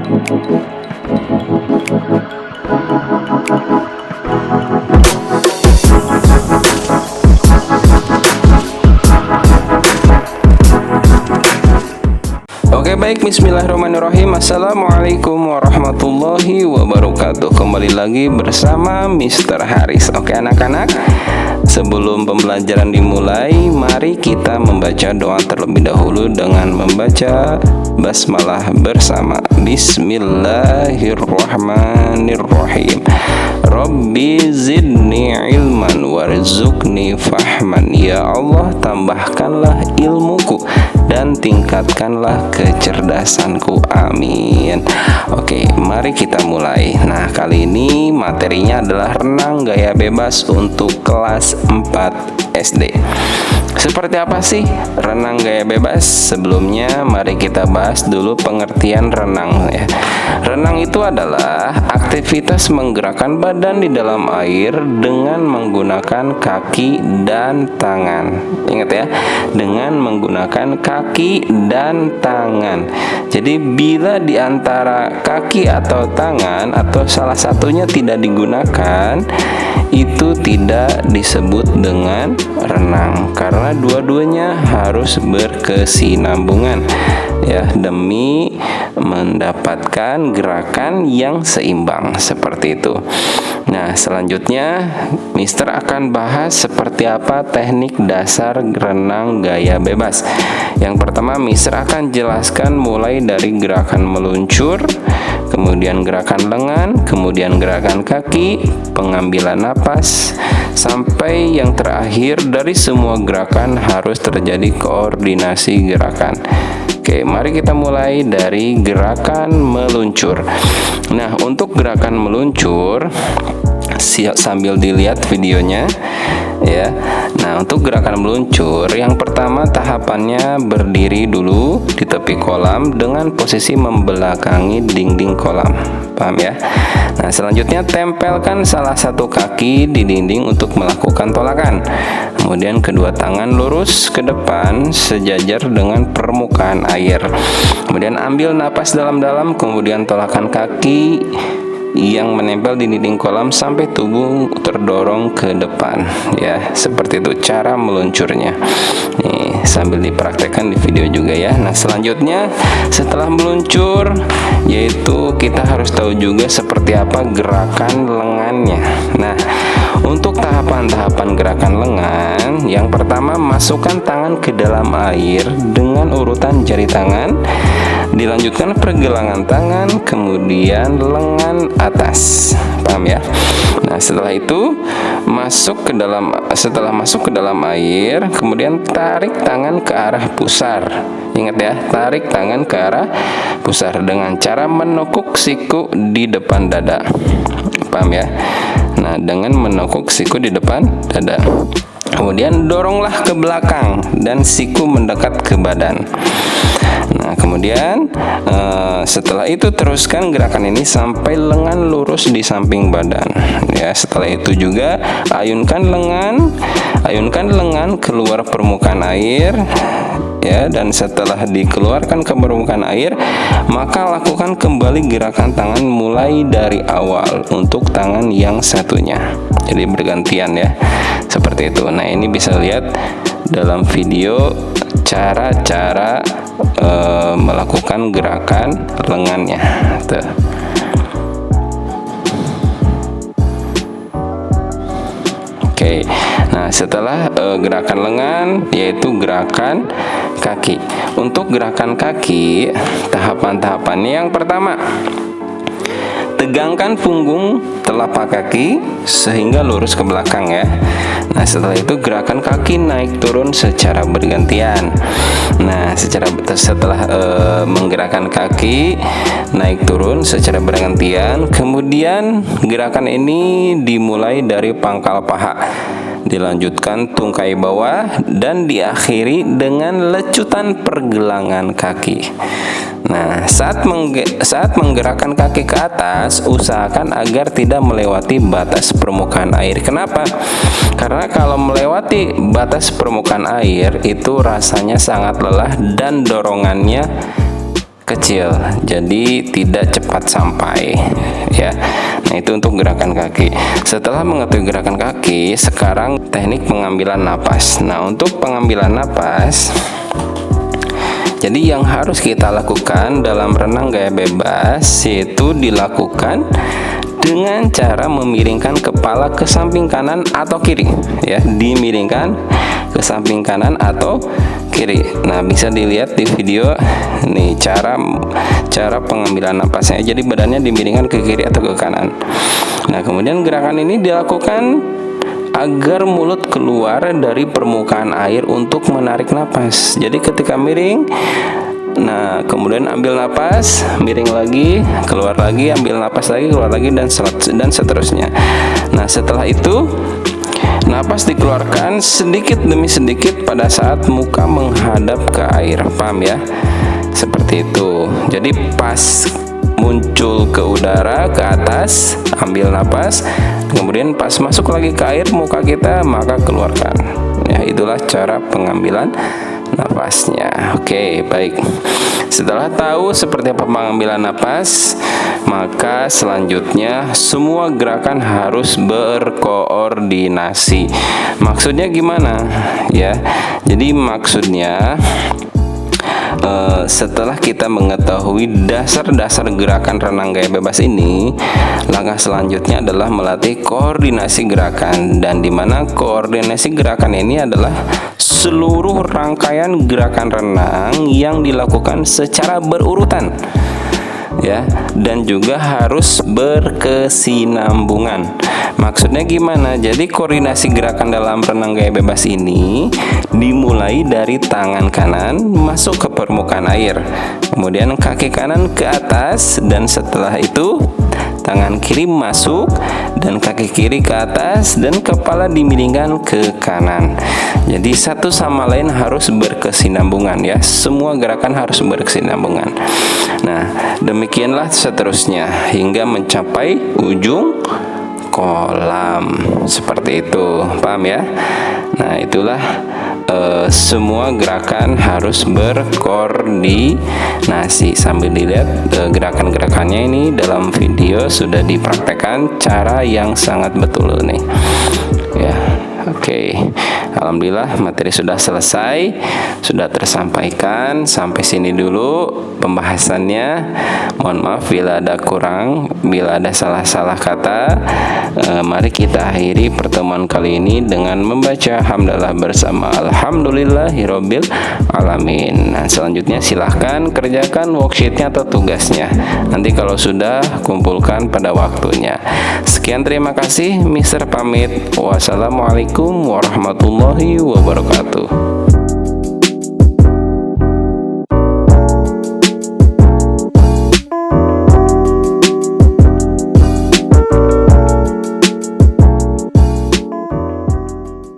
Oke, baik, bismillahirrahmanirrahim. Assalamualaikum warahmatullahi wabarakatuh. Kembali lagi bersama Mr. Haris. Oke anak-anak, sebelum pembelajaran dimulai, mari kita membaca doa terlebih dahulu dengan membaca basmalah bersama. Bismillahirrahmanirrahim. Rabbi zidni ilman warzuqni fahman. Ya Allah, tambahkanlah ilmuku dan tingkatkanlah kecerdasanku, amin. Oke, mari kita mulai. Nah, kali ini materinya adalah renang gaya bebas untuk kelas 4 SD. Seperti apa sih renang gaya bebas? Sebelumnya mari kita bahas dulu pengertian renang ya. Renang itu adalah aktivitas menggerakkan badan di dalam air dengan menggunakan kaki dan tangan. Ingat ya, dengan menggunakan kaki dan tangan. Jadi bila di antara kaki atau tangan atau salah satunya tidak digunakan, itu tidak disebut dengan renang, karena dua-duanya harus berkesinambungan ya, demi mendapatkan gerakan yang seimbang seperti itu. Nah, selanjutnya Mister akan bahas seperti apa teknik dasar renang gaya bebas. Yang pertama, Mister akan jelaskan mulai dari gerakan meluncur, kemudian gerakan lengan, kemudian gerakan kaki, pengambilan napas, sampai yang terakhir dari semua gerakan harus terjadi koordinasi gerakan. Oke, mari kita mulai dari gerakan meluncur. Nah, untuk gerakan meluncur, sambil dilihat videonya ya. Nah, untuk gerakan meluncur, yang pertama tahapannya berdiri dulu di tepi kolam dengan posisi membelakangi dinding kolam. Paham ya? Nah, selanjutnya tempelkan salah satu kaki di dinding untuk melakukan tolakan. Kemudian kedua tangan lurus ke depan sejajar dengan permukaan air. Kemudian ambil napas dalam-dalam, kemudian tolakan kaki yang menempel di dinding kolam sampai tubuh terdorong ke depan ya. Seperti itu cara meluncurnya. Nih, sambil dipraktekkan di video juga ya. Nah, selanjutnya setelah meluncur, yaitu kita harus tahu juga seperti apa gerakan lengannya. Nah, untuk tahapan-tahapan gerakan lengan, yang pertama masukkan tangan ke dalam air dengan urutan jari tangan, dilanjutkan pergelangan tangan, kemudian lengan atas. Paham ya? Nah, setelah itu setelah masuk ke dalam air, kemudian tarik tangan ke arah pusar. Ingat ya, tarik tangan ke arah pusar dengan cara menekuk siku di depan dada. Paham ya? Nah, dengan menekuk siku di depan dada. Kemudian doronglah ke belakang dan siku mendekat ke badan. Nah, kemudian setelah itu teruskan gerakan ini sampai lengan lurus di samping badan ya. Setelah itu juga ayunkan lengan keluar permukaan air ya, dan setelah dikeluarkan ke permukaan air, maka lakukan kembali gerakan tangan mulai dari awal untuk tangan yang satunya. Jadi bergantian ya, seperti itu. Nah, ini bisa lihat dalam video cara-cara melakukan gerakan lengannya tuh. Oke, nah setelah gerakan lengan, yaitu gerakan kaki. Untuk gerakan kaki, tahapan-tahapannya yang pertama, tegangkan punggung telapak kaki sehingga lurus ke belakang ya. Nah, setelah itu gerakan kaki naik turun secara bergantian. Nah, setelah menggerakkan kaki naik turun secara bergantian, kemudian gerakan ini dimulai dari pangkal paha, dilanjutkan tungkai bawah, dan diakhiri dengan lecutan pergelangan kaki. Nah, saat menggerakkan kaki ke atas, usahakan agar tidak melewati batas permukaan air. Kenapa? Karena kalau melewati batas permukaan air, itu rasanya sangat lelah dan dorongannya kecil, jadi tidak cepat sampai ya. Nah, itu untuk gerakan kaki. Setelah mengetahui gerakan kaki, sekarang teknik pengambilan napas. Nah, untuk pengambilan napas, jadi yang harus kita lakukan dalam renang gaya bebas yaitu dilakukan dengan cara memiringkan kepala ke samping kanan atau kiri ya, dimiringkan ke samping kanan atau kiri. Nah, bisa dilihat di video nih cara pengambilan napasnya. Jadi badannya dimiringkan ke kiri atau ke kanan. Nah, kemudian gerakan ini dilakukan agar mulut keluar dari permukaan air untuk menarik napas. Jadi ketika miring, nah kemudian ambil napas, miring lagi, keluar lagi, ambil napas lagi, keluar lagi, dan seterusnya. Nah, setelah itu napas dikeluarkan sedikit demi sedikit pada saat muka menghadap ke air. Paham ya? Seperti itu. Jadi pas muncul ke udara, ke atas, ambil napas, kemudian pas masuk lagi ke air muka kita, maka keluarkan. Ya, itulah cara pengambilan napasnya. Oke, baik. Setelah tahu seperti apa pengambilan napas, maka selanjutnya semua gerakan harus berkoordinasi. Maksudnya gimana? Ya, jadi maksudnya setelah kita mengetahui dasar-dasar gerakan renang gaya bebas ini, langkah selanjutnya adalah melatih koordinasi gerakan, dan dimana koordinasi gerakan ini adalah seluruh rangkaian gerakan renang yang dilakukan secara berurutan ya, dan juga harus berkesinambungan. Maksudnya gimana? Jadi koordinasi gerakan dalam renang gaya bebas ini dimulai dari tangan kanan masuk ke permukaan air, kemudian kaki kanan ke atas, dan setelah itu tangan kiri masuk dan kaki kiri ke atas, dan kepala dimiringkan ke kanan. Jadi satu sama lain harus berkesinambungan ya. Semua gerakan harus berkesinambungan. Nah, demikianlah seterusnya hingga mencapai ujung kolam. Seperti itu. Paham ya? Nah, itulah semua gerakan harus berkoordinasi. Sambil dilihat gerakan-gerakannya ini dalam video sudah dipraktekkan cara yang sangat betul nih ya. Oke, alhamdulillah materi sudah selesai, sudah tersampaikan. Sampai sini dulu pembahasannya. Mohon maaf bila ada kurang, bila ada salah-salah kata. Mari kita akhiri pertemuan kali ini dengan membaca hamdalah bersama alhamdulillahirabbil alamin. Nah, selanjutnya silahkan kerjakan worksheetnya atau tugasnya. Nanti kalau sudah, kumpulkan pada waktunya. Sekian, terima kasih. Mister pamit. Wassalamualaikum warahmatullahi wabarakatuh.